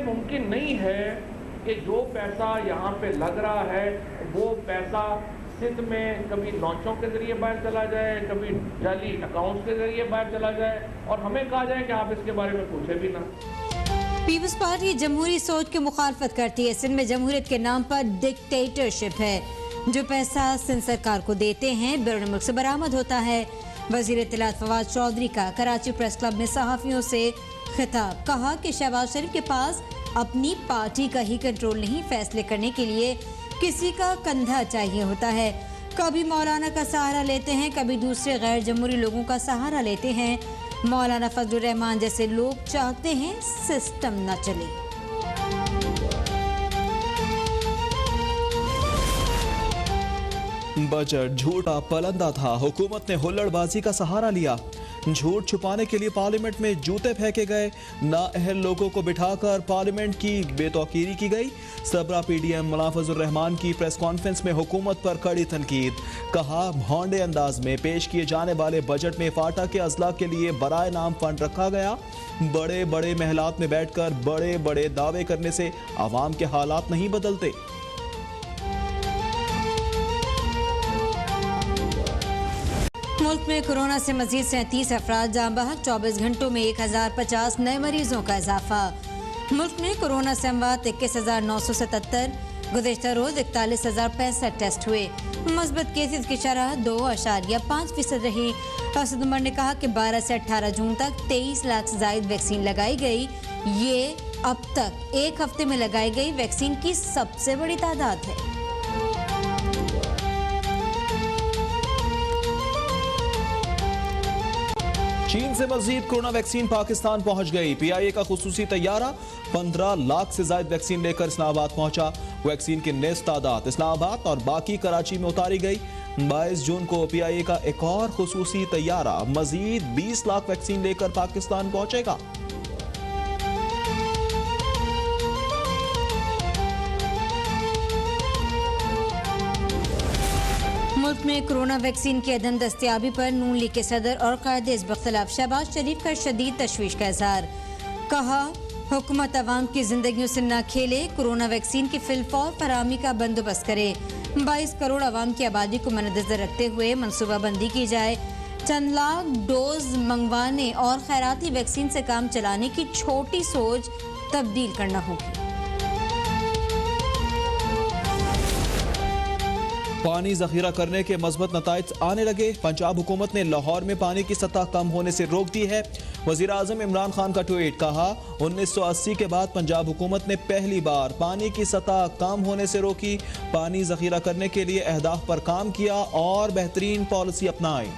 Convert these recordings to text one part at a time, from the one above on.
मुमकिन नहीं है कि जो पैसा यहाँ पे लग रहा है वो पैसा सिंध में कभी लॉन्चों के जरिए बाहर चला जाए, कभी जाली अकाउंट्स के जरिए बाहर चला जाए और हमें कहा जाए कि आप इसके बारे में पूछे भी ना। पीपल्स पार्टी जमहूरी सोच की मुखालफत करती है। सिंध में जमहूरियत के नाम पर डिक्टेटरशिप है। जो पैसा सिंध सरकार को देते हैं बैरून मुल्क से बरामद होता है। वजीर इत्तलात फवाद चौधरी का कराची प्रेस क्लब में सहाफियों से खिताब, कहा कि शहबाज शरीफ के पास अपनी पार्टी का ही कंट्रोल नहीं, फैसले करने के लिए किसी का कंधा चाहिए होता है। कभी मौलाना का सहारा लेते हैं, कभी दूसरे गैर जमहूरी लोगों का सहारा लेते हैं। मौलाना फजलुर रहमान जैसे लोग चाहते हैं सिस्टम न चले। बजट झूठा पलंदा था, हुकूमत ने हुल्लड़बाजी का सहारा लिया। झूठ छुपाने के लिए पार्लियामेंट में जूते फेंके गए, नाअहल लोगों को बिठाकर पार्लियामेंट की बेतौकीरी की गई। सबरा पीडीएम मौलाना फजलुर रहमान की प्रेस कॉन्फ्रेंस में हुकूमत पर कड़ी तनकीद, कहा भौंडे अंदाज में पेश किए जाने वाले बजट में फाटा के अजला के लिए बराए नाम फंड रखा गया। बड़े बड़े महलात में बैठकर बड़े बड़े दावे करने से आवाम के हालात नहीं बदलते। मुल्क में कोरोना से मजीद 37 अफराद जान बहक, 24 घंटों में 1050 नए मरीजों का इजाफा। मुल्क में कोरोना से अमवात 21,977, गुज़िश्ता रोज 41,065 टेस्ट हुए। मस्बत केसेस की शरह 2.5% रही। असद उमर ने कहा कि 12 से 18 जून तक 23 लाख से जायद वैक्सीन लगाई गई। ये अब तक एक हफ्ते में लगाई गई वैक्सीन की सबसे बड़ी तादाद है। चीन से मजीद कोरोना वैक्सीन पाकिस्तान पहुंच गई। पीआईए का खुसूसी तैयारा 15 लाख से ज्यादा वैक्सीन लेकर इस्लामाबाद पहुंचा। वैक्सीन की नेस तादाद इस्लामाबाद और बाकी कराची में उतारी गई। 22 जून को पीआईए का एक और खुसूसी तैयारा मजीद 20 लाख वैक्सीन लेकर पाकिस्तान पहुंचेगा। मुल्क में कोरोना वैक्सीन की अदम दस्तयाबी पर नून लीग के सदर और कायदे बख्तलाफ शहबाज शरीफ का शदीद तशवीश का इजहार, कहा हुकूमत अवाम की जिंदगियों से न खेले, कोरोना वैक्सीन की फिलफौर फराहमी का बंदोबस्त करे। 22 करोड़ अवाम की आबादी को मद्देनजर रखते हुए मनसूबाबंदी की जाए। चंद लाख डोज मंगवाने और खैराती वैक्सीन से काम चलाने की छोटी सोच तब्दील करना होगी। पानी जखीरा करने के मजबूत नताइज आने लगे। पंजाब हुकूमत ने लाहौर में पानी की सतह कम होने से रोक दी है। वजीर आजम इमरान खान का ट्वीट, कहा 1980 के बाद पंजाब हुकूमत ने पहली बार पानी की सतह कम होने से रोकी। पानी जखीरा करने के लिए अहदाफ पर काम किया और बेहतरीन पॉलिसी अपनाई।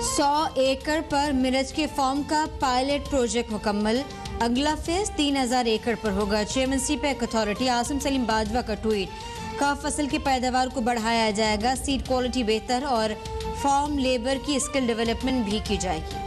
100 एकड़ पर मिर्च के फार्म का पायलट प्रोजेक्ट मुकम्मल। अगला फेज 3000 एकड़ पर होगा। Chairman CPEC authority Asim Salim Bajwa का ट्वीट, कहा फसल की पैदावार को बढ़ाया जाएगा, सीड क्वालिटी बेहतर और फार्म लेबर की स्किल डेवलपमेंट भी की जाएगी।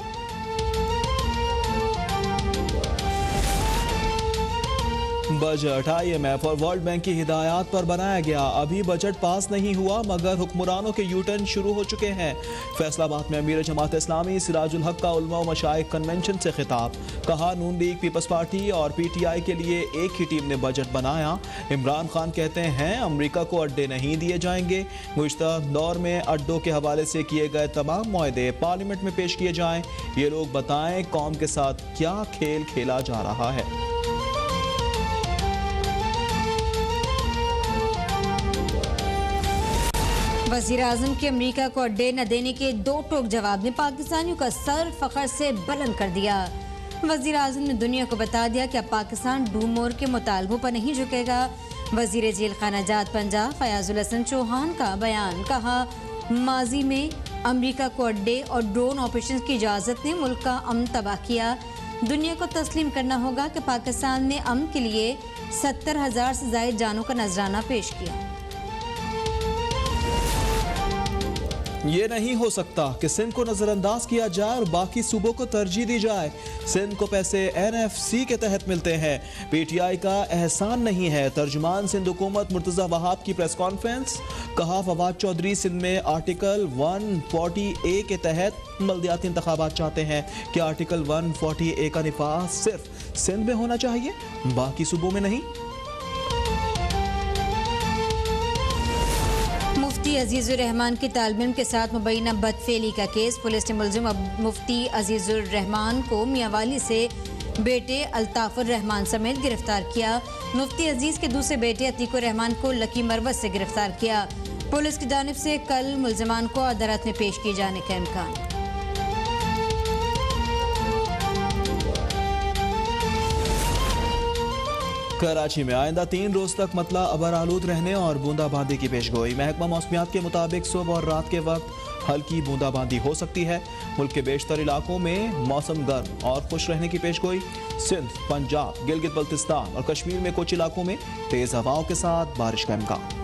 बजट IMF और वर्ल्ड बैंक की हिदायत पर बनाया गया। अभी बजट पास नहीं हुआ मगर हुक्मरानों के यूटर्न शुरू हो चुके हैं। फैसलाबाद में अमीर जमात इस्लामी सिराजुल हक का उलमा व मशाइख कन्वेंशन से खिताब, कहा नून लीग, पीपल्स पार्टी और PTI के लिए एक ही टीम ने बजट बनाया। इमरान खान कहते हैं अमरीका को अड्डे नहीं दिए जाएंगे। गुज़िश्ता दौर में अड्डों के हवाले से किए गए तमाम मुआहदे पार्लियामेंट में पेश किए जाएं। ये लोग बताएं कौम के साथ क्या खेल खेला जा रहा है। वज़ीर आज़म के अमरीका को अड्डे न देने के दो टोक जवाब ने पाकिस्तानियों का सर फखर से बुलंद कर दिया। वज़ीर आज़म ने दुनिया को बता दिया कि अब पाकिस्तान डूमोर के मुतालबों पर नहीं झुकेगा। वज़ीर जेल खाना जात पंजाब फयाजुल हसन चौहान का बयान, कहा माजी में अमरीका को अड्डे और ड्रोन ऑपरेशन की इजाज़त ने मुल्क का अमन तबाह किया। दुनिया को तस्लीम करना होगा कि पाकिस्तान ने अमन के लिए 70,000 से ज़ायद जानों का नजराना पेश किया। ये नहीं हो सकता कि सिंध को नजरअंदाज किया जाए और बाकी सूबों को तरजीह दी जाए। सिंध को पैसे NFC के तहत मिलते हैं, PTI का एहसान नहीं है। तर्जुमान सिंध हुकूमत मुर्तजा वहाब की प्रेस कॉन्फ्रेंस। कहा फवाद चौधरी सिंध में आर्टिकल 140A के तहत बल्दियाती इंतखाबात चाहते हैं कि आर्टिकल 140A का निफाज सिर्फ सिंध में होना चाहिए, बाकी सूबों में नहीं। मुफ्ती अजीजुर रहमान के तालिब इल्म के साथ मुबैना बदफेली का केस। पुलिस ने मुल्जिम मुफ्ती अजीजुर रहमान को मियांवाली से बेटे अल्ताफुर रहमान समेत गिरफ्तार किया। मुफ्ती अजीज के दूसरे बेटे अतीकुर रहमान को लकी मरवत से गिरफ्तार किया। पुलिस की जानिब से कल मुल्जिमान को अदालत में पेश किए जाने का इम्कान। कराची में आइंदा 3 रोज तक मतला अबर आलूद रहने और बूंदाबांदी की पेशगोई। महकमा मौसमियात के मुताबिक सुबह और रात के वक्त हल्की बूंदाबांदी हो सकती है। मुल्क के बेशतर इलाकों में मौसम गर्म और खुश रहने की पेशगोई। सिंध, पंजाब, गिलगित बल्तिस्तान और कश्मीर में कुछ इलाकों में तेज हवाओं के साथ बारिश का इम्कान।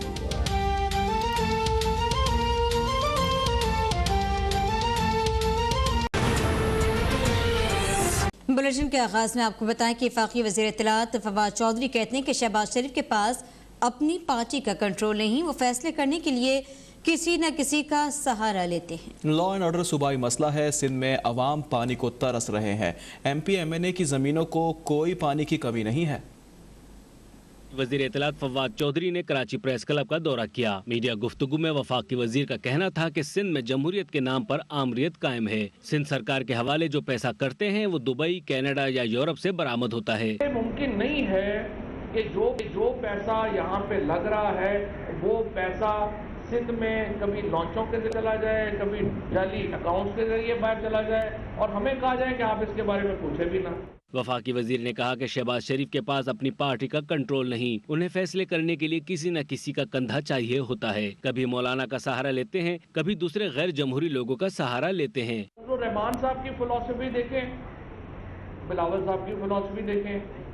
बुलेटिन के आगाज में आपको बताएं कि वफाकी वज़ीर इत्तलात फवाद चौधरी कहते हैं कि शहबाज शरीफ के पास अपनी पार्टी का कंट्रोल नहीं, वो फैसले करने के लिए किसी न किसी का सहारा लेते हैं। लॉ एंड ऑर्डर सूबाई मसला है। सिंध में अवाम पानी को तरस रहे हैं। MP MNA की जमीनों को कोई पानी की कमी नहीं है। वज़ीर इत्तलात फवाद चौधरी ने कराची प्रेस क्लब का दौरा किया। मीडिया गुफ्तगू में वफाकी वज़ीर का कहना था कि सिंध में जमहूरियत के नाम पर आमरीत कायम है। सिंध सरकार के हवाले जो पैसा करते हैं वो दुबई, कनाडा या यूरोप से बरामद होता है। मुमकिन नहीं है कि जो पैसा यहाँ पे लग रहा है वो पैसा सिंध में कभी लॉन्चों के जरिए चला जाए, कभी जाली अकाउंट्स के जरिए बाहर चला जाए और हमें कहा जाए कि आप इसके बारे में पूछे भी ना। वफाकी वजीर ने कहा कि शहबाज शरीफ के पास अपनी पार्टी का कंट्रोल नहीं, उन्हें फैसले करने के लिए किसी न किसी का कंधा चाहिए होता है। कभी मौलाना का सहारा लेते हैं, कभी दूसरे गैर जमहूरी लोगों का सहारा लेते हैं। तो रहमान साहब की फिलॉसफी देखें, बिलावल साहब की फिलॉसफी देखें,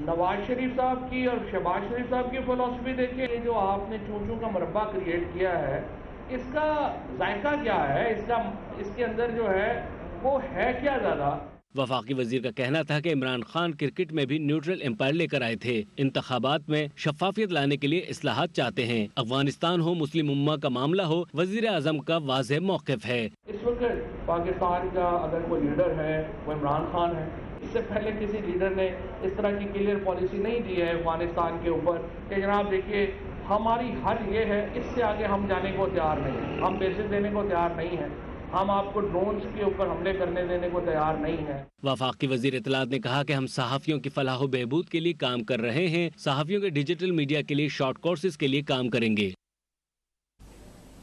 नवाज शरीफ साहब की और शहबाज शरीफ साहब की फिलॉसफी देखें। ये जो आपने चूचू का मरबा क्रिएट किया है, इसका जायका क्या है, इसके अंदर जो है वो है क्या ज्यादा। वफाकी वजीर का कहना था कि इमरान खान क्रिकेट में भी न्यूट्रल एम्पायर लेकर आए थे। इंतखाबात में शफाफियत लाने के लिए इस्लाहात चाहते हैं। अफगानिस्तान हो, मुस्लिम उम्मा का मामला हो, वजीर आजम का वाज़ेह मौक़िफ़ है। इस वक्त पाकिस्तान का अगर कोई लीडर है वो इमरान खान है। इससे पहले किसी लीडर ने इस तरह की क्लियर पॉलिसी नहीं दी है अफगानिस्तान के ऊपर कि जनाब देखिए हमारी हद ये है, इससे आगे हम जाने को तैयार नहीं है, हम बेसिस देने को तैयार नहीं है, हम आपको ड्रोन्स के ऊपर हमले करने देने को तैयार नहीं है। वफाकी वजीर इत्तलात ने कहा कि हम सहाफ़ियों की फलाह बहबूद के लिए काम कर रहे हैं। सहाफ़ियों के डिजिटल मीडिया के लिए शॉर्ट कोर्सेज के लिए काम करेंगे।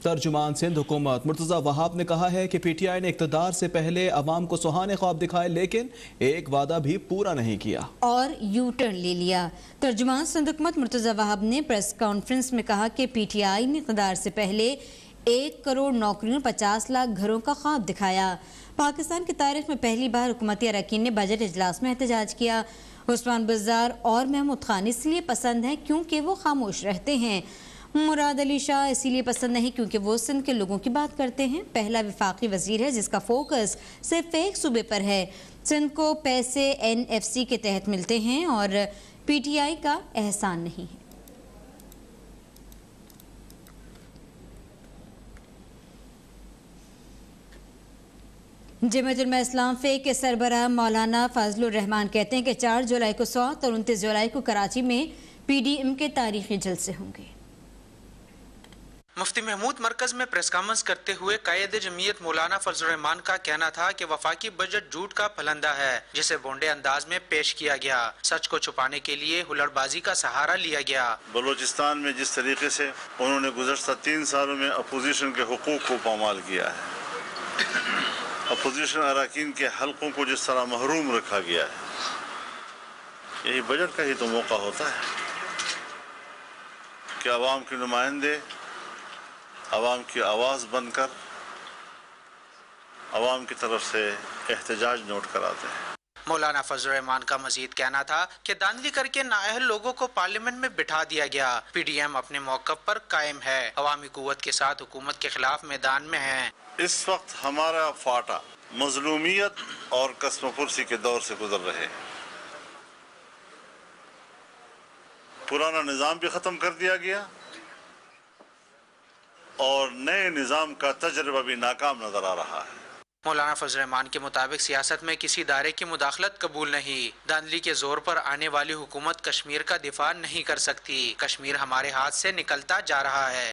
तर्जुमान सिंध हुकूमत मुर्तजा वहाब ने कहा है कि PTI ने इक़्तिदार से पहले अवाम को सुहाने ख्वाब दिखाए, लेकिन एक वादा भी पूरा नहीं किया और यू टर्न ले लिया। तर्जुमान सिंध हुकूमत मुर्तजा वहाब ने प्रेस कॉन्फ्रेंस में कहा कि PTI ने इक़्तिदार से पहले 1 करोड़ नौकरियों, 50 लाख घरों का ख्वाब दिखाया। पाकिस्तान की तारीख में पहली बार हुकूमती अरकान ने बजट इजलास में एहतजाज किया। उस्मान बज़ार और महमूद खान इसलिए पसंद हैं क्योंकि वो खामोश रहते हैं। मुराद अली शाह इसीलिए पसंद नहीं क्योंकि वो सिंध के लोगों की बात करते हैं। पहला वफाकी वजीर है जिसका फोकस सिर्फ एक सूबे पर है। सिंध को पैसे NFC के तहत मिलते हैं और PTI का एहसान नहीं है। जमात उलमा इस्लाम फ़े के सरबराह मौलाना फजलुर रहमान कहते हैं कि 4 जुलाई को सौत और 29 जुलाई को कराची में PDM के तारीखी जलसे होंगे। मुफ्ती महमूद मरकज में प्रेस कॉन्फ्रेंस करते हुए कायद जमीयत मौलाना फजलुर रहमान का कहना था कि वफाकी बजट झूठ का फलंदा है जिसे बोंडे अंदाज में पेश किया गया। सच को छुपाने के लिए हुलड़बाजी का सहारा लिया गया। बलूचिस्तान में जिस तरीके से उन्होंने गुज़श्ता 3 सालों में अपोजिशन के हुकूक को पामाल किया है, अपोजिशन अरकान के हल्कों को जिस तरह महरूम रखा गया है, यही बजट का ही तो मौका होता है कि आवाम के नुमाइंदे आवाम की आवाज़ बनकर आवाम की तरफ से एहतजाज नोट कराते हैं। मौलाना फजल रहमान का मजीद कहना था कि धांधली करके नाअहल लोगों को पार्लियामेंट में बिठा दिया गया। PDM अपने मौक़िफ़ पर कायम है, अवामी कुव्वत के साथ हुकूमत के खिलाफ मैदान में है। इस वक्त हमारा फाटा मजलूमियत और कसमपुरसी के दौर से गुजर रहे हैं। पुराना निज़ाम भी ख़त्म कर दिया गया और नए निज़ाम का तजर्बा भी नाकाम नजर आ रहा है। मौलाना फजल रहमान के मुताबिक सियासत में किसी दायरे की मुदाखलत कबूल नहीं। धांधली के जोर पर आने वाली हुकूमत कश्मीर का दिफा नहीं कर सकती। कश्मीर हमारे हाथ से निकलता जा रहा है।